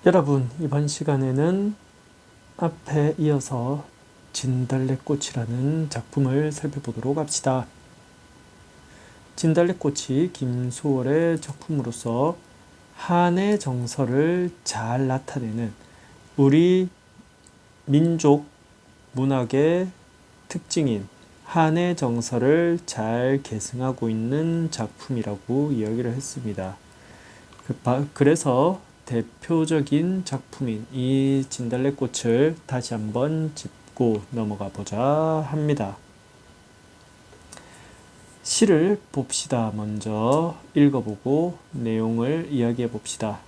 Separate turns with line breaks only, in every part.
여러분, 이번 시간에는 앞에 이어서 진달래꽃이라는 작품을 살펴보도록 합시다. 진달래꽃이 김소월의 작품으로서 한의 정서를 잘 나타내는 우리 민족 문학의 특징인 한의 정서를 잘 계승하고 있는 작품이라고 이야기를 했습니다. 그래서 대표적인 작품인 이 진달래꽃을 다시 한번 짚고 넘어가 보자 합니다. 시를 봅시다. 먼저 읽어보고 내용을 이야기해 봅시다.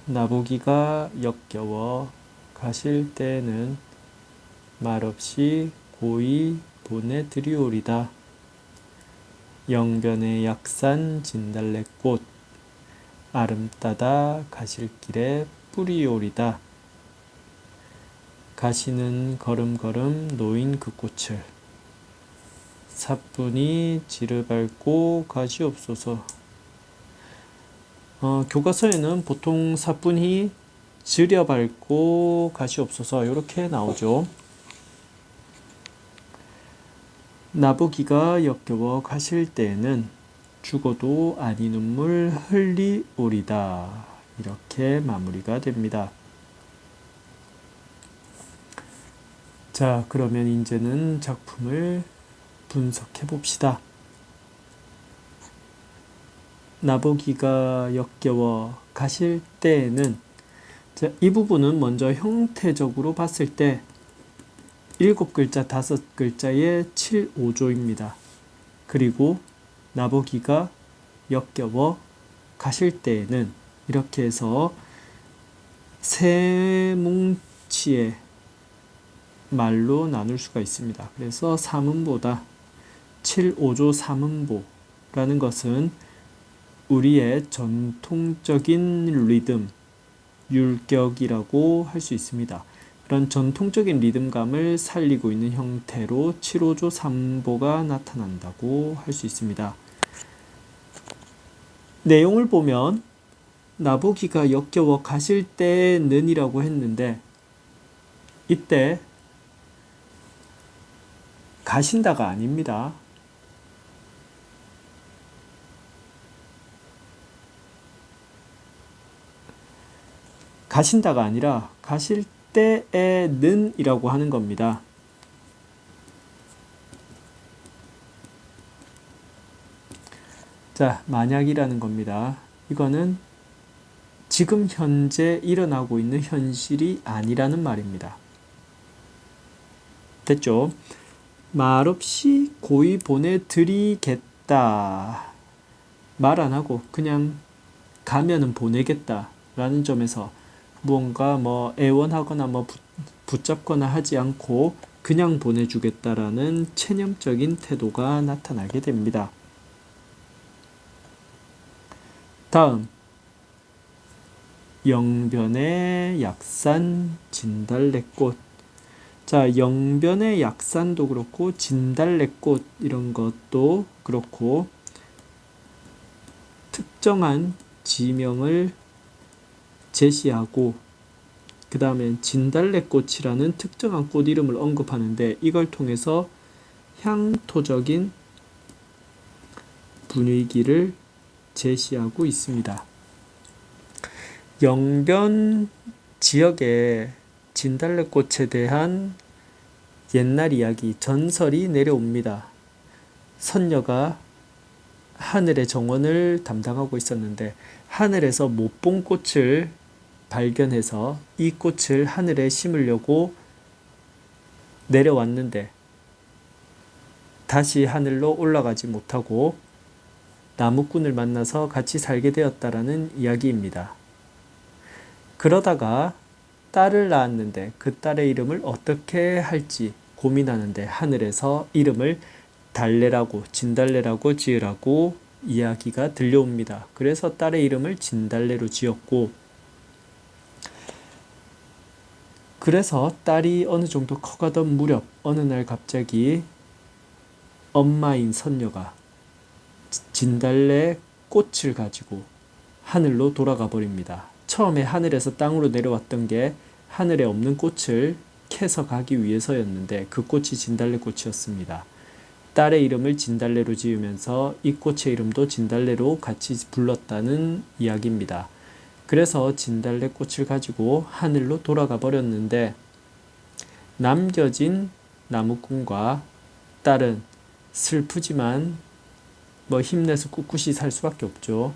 나보기가 역겨워 가실 때는 말없이 고이 보내드리오리다. 영변의 약산 진달래꽃 아름따다 가실 길에 뿌리오리다. 가시는 걸음걸음 놓인 그 꽃을 사뿐히 지르밟고 가시옵소서. 교과서에는 보통 사뿐히 지려밟고 가시옵소서 이렇게 나오죠. 나보기가 역겨워 가실 때에는 죽어도 아니 눈물 흘리오리다. 이렇게 마무리가 됩니다. 자, 그러면 이제는 작품을 분석해 봅시다. 나보기가 역겨워 가실 때에는, 자, 이 부분은 먼저 형태적으로 봤을 때 7글자, 5글자의 7~5조입니다. 그리고 나보기가 역겨워 가실 때에는 이렇게 해서 세 뭉치의 말로 나눌 수가 있습니다. 그래서 사문보다 7~5조 사문보라는 것은 우리의 전통적인 리듬, 율격이라고 할 수 있습니다. 그런 전통적인 리듬감을 살리고 있는 형태로 7~5조 사문보가 나타난다고 할 수 있습니다. 내용을 보면 나보기가 역겨워 가실 때는 이라고 했는데, 이때 가신다가 아닙니다. 가신다가 아니라 가실 때에는 이라고 하는 겁니다. 자, 만약이라는 겁니다. 이거는 지금 현재 일어나고 있는 현실이 아니라는 말입니다. 됐죠? 말없이 고이 보내드리겠다. 말 안 하고 그냥 가면은 보내겠다 라는 점에서 무언가 애원하거나 붙잡거나 하지 않고 그냥 보내주겠다라는 체념적인 태도가 나타나게 됩니다. 다음, 영변의 약산 진달래꽃. 자, 영변의 약산도 그렇고 진달래꽃 이런 것도 그렇고 특정한 지명을 제시하고 그 다음에 진달래꽃이라는 특정한 꽃 이름을 언급하는데, 이걸 통해서 향토적인 분위기를 제시하고 있습니다. 영변 지역에 진달래꽃에 대한 옛날 이야기, 전설이 내려옵니다. 선녀가 하늘의 정원을 담당하고 있었는데 하늘에서 못 본 꽃을 발견해서 이 꽃을 하늘에 심으려고 내려왔는데 다시 하늘로 올라가지 못하고 나무꾼을 만나서 같이 살게 되었다라는 이야기입니다. 그러다가 딸을 낳았는데 그 딸의 이름을 어떻게 할지 고민하는데 하늘에서 이름을 달래라고, 진달래라고 지으라고 이야기가 들려옵니다. 그래서 딸의 이름을 진달래로 지었고, 그래서 딸이 어느 정도 커가던 무렵 어느 날 갑자기 엄마인 선녀가 진달래 꽃을 가지고 하늘로 돌아가 버립니다. 처음에 하늘에서 땅으로 내려왔던 게 하늘에 없는 꽃을 캐서 가기 위해서였는데 그 꽃이 진달래꽃이었습니다. 딸의 이름을 진달래로 지으면서 이 꽃의 이름도 진달래로 같이 불렀다는 이야기입니다. 그래서 진달래꽃을 가지고 하늘로 돌아가 버렸는데 남겨진 나무꾼과 딸은 슬프지만 힘내서 꿋꿋이 살 수밖에 없죠.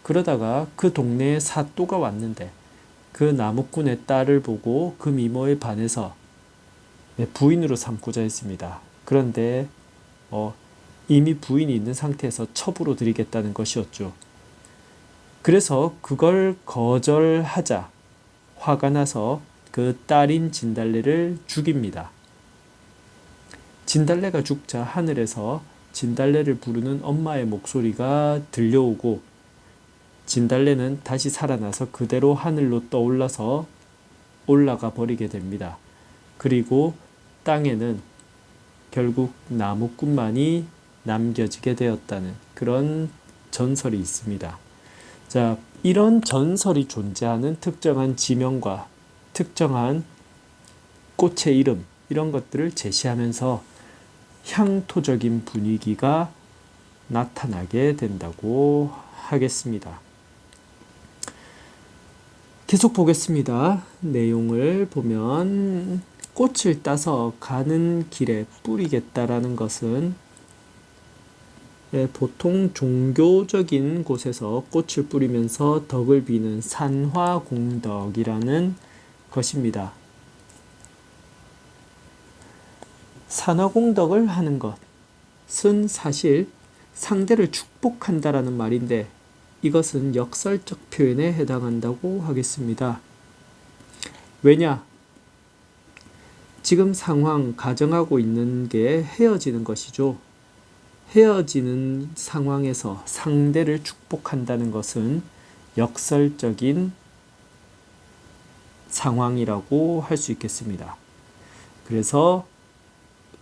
그러다가 그 동네에 사또가 왔는데 그 나무꾼의 딸을 보고 그 미모에 반해서 부인으로 삼고자 했습니다. 그런데 이미 부인이 있는 상태에서 첩으로 들이겠다는 것이었죠. 그래서 그걸 거절하자 화가 나서 그 딸인 진달래를 죽입니다. 진달래가 죽자 하늘에서 진달래를 부르는 엄마의 목소리가 들려오고 진달래는 다시 살아나서 그대로 하늘로 떠올라서 올라가 버리게 됩니다. 그리고 땅에는 결국 나무꾼만이 남겨지게 되었다는 그런 전설이 있습니다. 자, 이런 전설이 존재하는 특정한 지명과 특정한 꽃의 이름 이런 것들을 제시하면서 향토적인 분위기가 나타나게 된다고 하겠습니다. 계속 보겠습니다. 내용을 보면 꽃을 따서 가는 길에 뿌리겠다라는 것은 보통 종교적인 곳에서 꽃을 뿌리면서 덕을 비는 산화공덕이라는 것입니다. 산화공덕을 하는 것은 사실 상대를 축복한다라는 말인데 이것은 역설적 표현에 해당한다고 하겠습니다. 왜냐? 지금 상황, 가정하고 있는 게 헤어지는 것이죠. 헤어지는 상황에서 상대를 축복한다는 것은 역설적인 상황이라고 할 수 있겠습니다. 그래서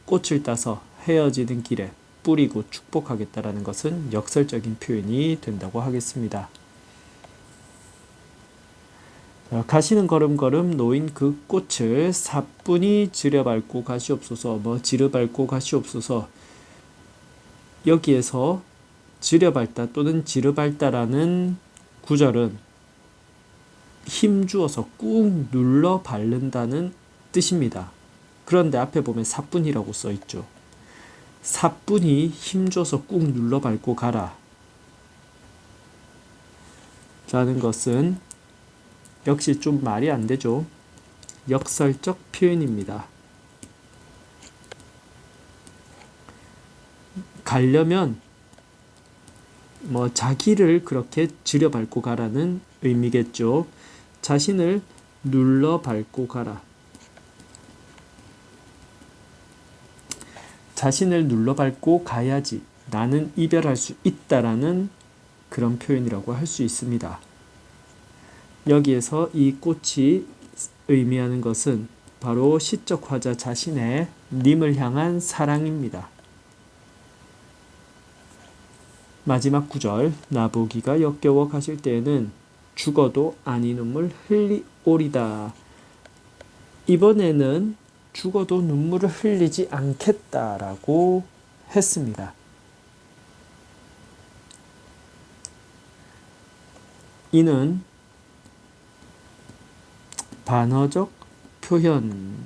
꽃을 따서 헤어지는 길에 뿌리고 축복하겠다라는 것은 역설적인 표현이 된다고 하겠습니다. 가시는 걸음걸음 놓인 그 꽃을 사뿐히 지려밟고 가시옵소서, 지르밟고 가시옵소서. 여기에서 지려밟다 또는 지르밟다라는 구절은 힘주어서 꾹 눌러 바른다는 뜻입니다. 그런데 앞에 보면 사뿐이라고 써 있죠. 사뿐히 힘줘서 꾹 눌러 밟고 가라 라는 것은 역시 좀 말이 안 되죠. 역설적 표현입니다. 가려면 자기를 그렇게 지려밟고 가라는 의미겠죠. 자신을 눌러 밟고 가라. 자신을 눌러 밟고 가야지 나는 이별할 수 있다라는 그런 표현이라고 할 수 있습니다. 여기에서 이 꽃이 의미하는 것은 바로 시적 화자 자신의 님을 향한 사랑입니다. 마지막 구절, 나보기가 역겨워 가실 때에는 죽어도 아니 눈물 흘리오리다. 이번에는 죽어도 눈물을 흘리지 않겠다라고 했습니다. 이는 반어적 표현이라고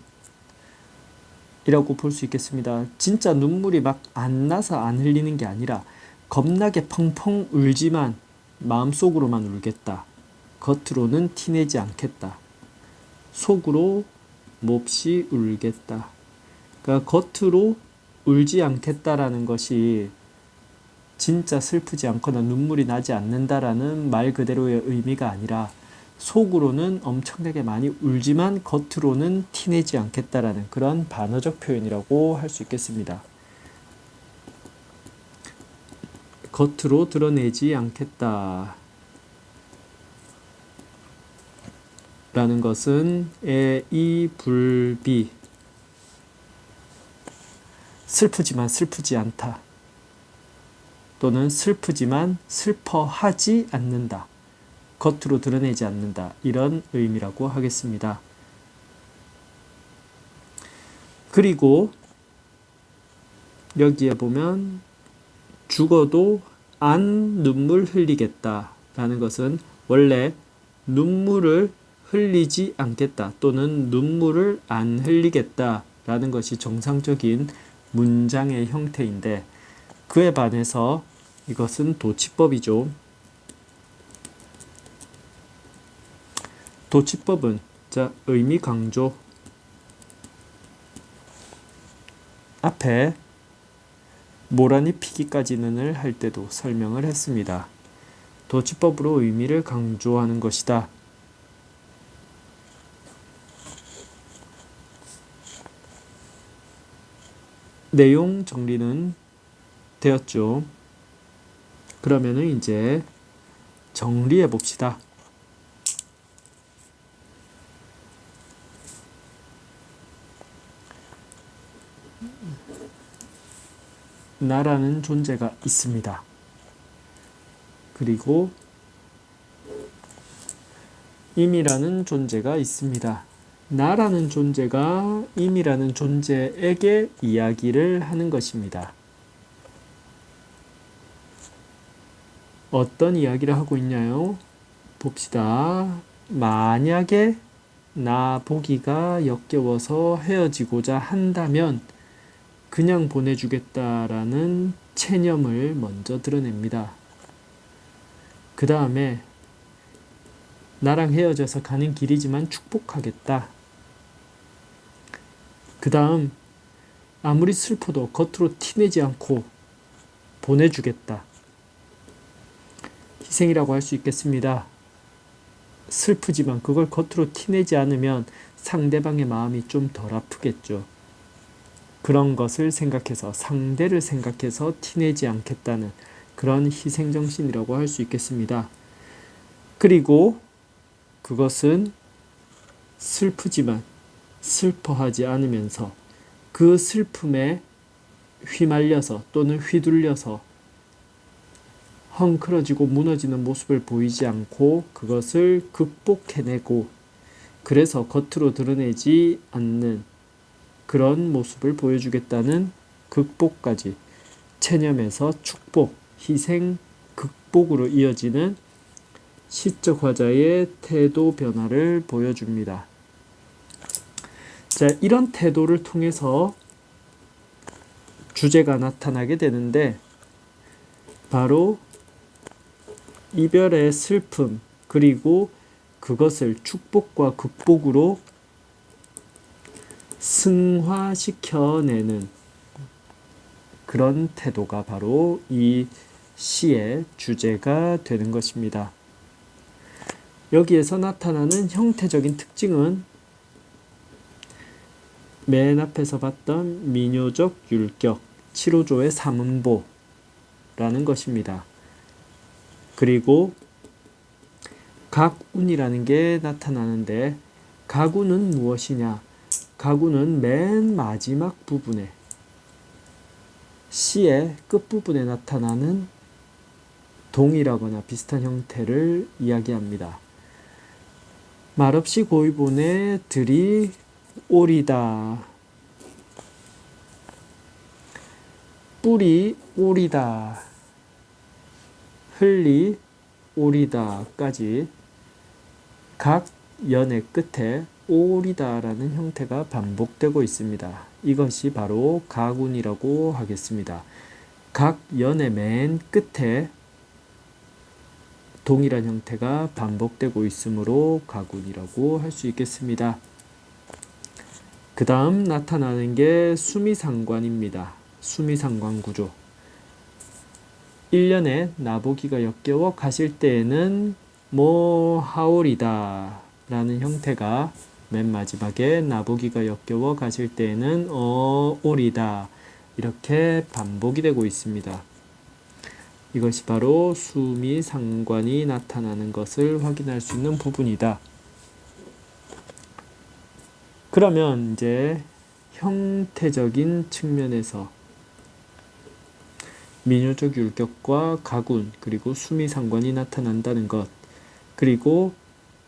볼 수 있겠습니다. 진짜 눈물이 막 안 나서 안 흘리는 게 아니라 겁나게 펑펑 울지만 마음속으로만 울겠다. 겉으로는 티내지 않겠다. 속으로 몹시 울겠다. 그러니까 겉으로 울지 않겠다라는 것이 진짜 슬프지 않거나 눈물이 나지 않는다라는 말 그대로의 의미가 아니라 속으로는 엄청나게 많이 울지만 겉으로는 티내지 않겠다라는 그런 반어적 표현이라고 할 수 있겠습니다. 겉으로 드러내지 않겠다 라는 것은 이 불비 슬프지만 슬프지 않다 또는 슬프지만 슬퍼하지 않는다 겉으로 드러내지 않는다. 이런 의미라고 하겠습니다. 그리고 여기에 보면 죽어도 안 눈물 흘리겠다 라는 것은 원래 눈물을 흘리지 않겠다 또는 눈물을 안 흘리겠다 라는 것이 정상적인 문장의 형태인데, 그에 반해서 이것은 도치법이죠. 도치법은 자, 의미 강조 앞에 모란이 피기까지는을 할 때도 설명을 했습니다. 도치법으로 의미를 강조하는 것이다. 내용 정리는 되었죠. 그러면은 이제 정리해 봅시다. 나라는 존재가 있습니다. 그리고 임이라는 존재가 있습니다. 나라는 존재가 임이라는 존재에게 이야기를 하는 것입니다. 어떤 이야기를 하고 있냐요? 봅시다. 만약에 나 보기가 역겨워서 헤어지고자 한다면 그냥 보내주겠다라는 체념을 먼저 드러냅니다. 그 다음에 나랑 헤어져서 가는 길이지만 축복하겠다. 그 다음 아무리 슬퍼도 겉으로 티내지 않고 보내주겠다. 희생이라고 할 수 있겠습니다. 슬프지만 그걸 겉으로 티내지 않으면 상대방의 마음이 좀 덜 아프겠죠. 그런 것을 생각해서 상대를 생각해서 티내지 않겠다는 그런 희생정신이라고 할 수 있겠습니다. 그리고 그것은 슬프지만 슬퍼하지 않으면서 그 슬픔에 휘말려서 또는 휘둘려서 헝클어지고 무너지는 모습을 보이지 않고 그것을 극복해내고 그래서 겉으로 드러내지 않는 그런 모습을 보여주겠다는 극복까지 체념에서 축복, 희생, 극복으로 이어지는 시적 화자의 태도 변화를 보여줍니다. 자, 이런 태도를 통해서 주제가 나타나게 되는데 바로 이별의 슬픔 그리고 그것을 축복과 극복으로 승화시켜내는 그런 태도가 바로 이 시의 주제가 되는 것입니다. 여기에서 나타나는 형태적인 특징은 맨 앞에서 봤던 민요적 율격, 7호조의 삼음보라는 것입니다. 그리고 각운이라는 게 나타나는데 각운은 무엇이냐? 각운은 맨 마지막 부분에 시의 끝부분에 나타나는 동일하거나 비슷한 형태를 이야기합니다. 말없이 고이보내 들이 오리다. 뿔이 오리다. 흘리 오리다까지 각 연의 끝에 오리다라는 형태가 반복되고 있습니다. 이것이 바로 각운이라고 하겠습니다. 각 연의 맨 끝에 동일한 형태가 반복되고 있으므로 각운이라고 할 수 있겠습니다. 그 다음 나타나는 게 수미상관입니다. 수미상관 구조. 1년에 나보기가 역겨워 가실 때에는 뭐 하오리다 라는 형태가 맨 마지막에 나보기가 역겨워 가실 때에는 오리다 이렇게 반복이 되고 있습니다. 이것이 바로 수미상관이 나타나는 것을 확인할 수 있는 부분이다. 그러면 이제 형태적인 측면에서 민요적 율격과 각운 그리고 수미상관이 나타난다는 것, 그리고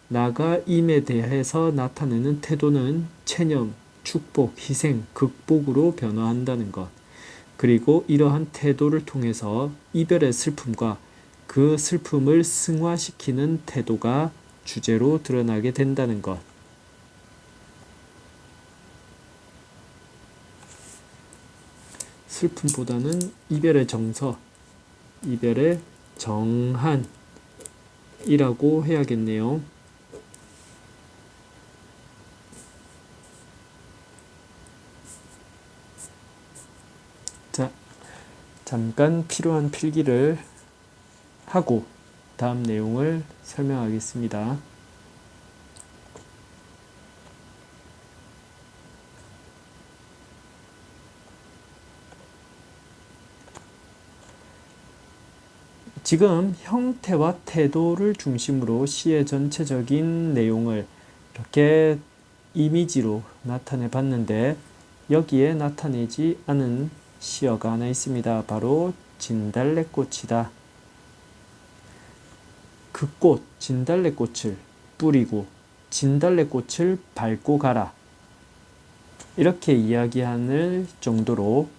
나가 임에 대해서 나타내는 태도는 체념, 축복, 희생, 극복으로 변화한다는 것. 그리고 이러한 태도를 통해서 이별의 슬픔과 그 슬픔을 승화시키는 태도가 주제로 드러나게 된다는 것. 슬픔보다는 이별의 정서, 이별의 정한이라고 해야겠네요. 자, 잠깐 필요한 필기를 하고 다음 내용을 설명하겠습니다. 지금 형태와 태도를 중심으로 시의 전체적인 내용을 이렇게 이미지로 나타내 봤는데 여기에 나타내지 않은 시어가 하나 있습니다. 바로 진달래꽃이다. 그 꽃, 진달래꽃을 뿌리고 진달래꽃을 밟고 가라. 이렇게 이야기할 정도로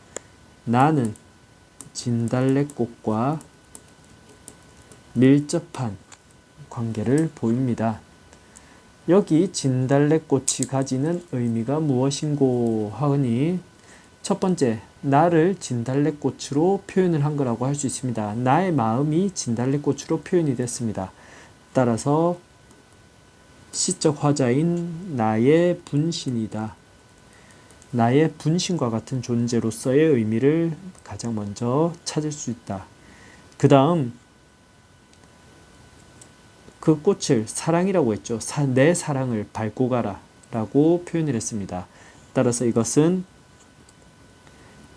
나는 진달래꽃과 밀접한 관계를 보입니다. 여기 진달래꽃이 가지는 의미가 무엇인고 하니 첫 번째, 나를 진달래꽃으로 표현을 한 거라고 할 수 있습니다. 나의 마음이 진달래꽃으로 표현이 됐습니다. 따라서 시적 화자인 나의 분신이다. 나의 분신과 같은 존재로서의 의미를 가장 먼저 찾을 수 있다. 그 다음 그 꽃을 사랑이라고 했죠. 내 사랑을 밟고 가라 라고 표현을 했습니다. 따라서 이것은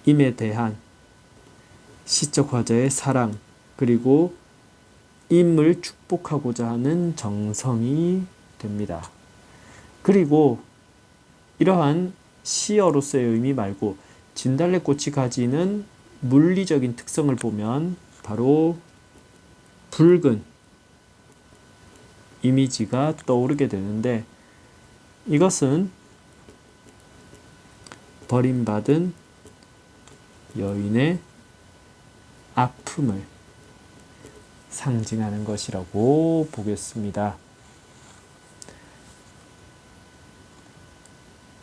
임에 대한 시적 화자의 사랑 그리고 임을 축복하고자 하는 정성이 됩니다. 그리고 이러한 시어로서의 의미 말고 진달래꽃이 가지는 물리적인 특성을 보면 바로 붉은 이미지가 떠오르게 되는데 이것은 버림받은 여인의 아픔을 상징하는 것이라고 보겠습니다.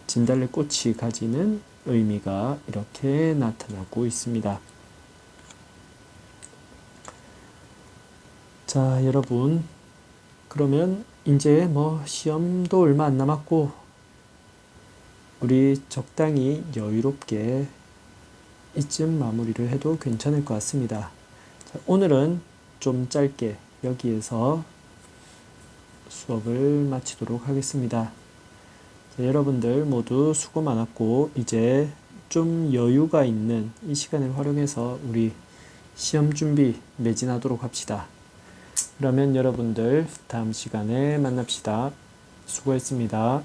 진달래꽃이 가지는 의미가 이렇게 나타나고 있습니다. 자, 여러분, 그러면 이제 시험도 얼마 안 남았고 우리 적당히 여유롭게 이쯤 마무리를 해도 괜찮을 것 같습니다. 자, 오늘은 좀 짧게 여기에서 수업을 마치도록 하겠습니다. 자, 여러분들 모두 수고 많았고 이제 좀 여유가 있는 이 시간을 활용해서 우리 시험 준비 매진하도록 합시다. 그러면 여러분들 다음 시간에 만납시다. 수고했습니다.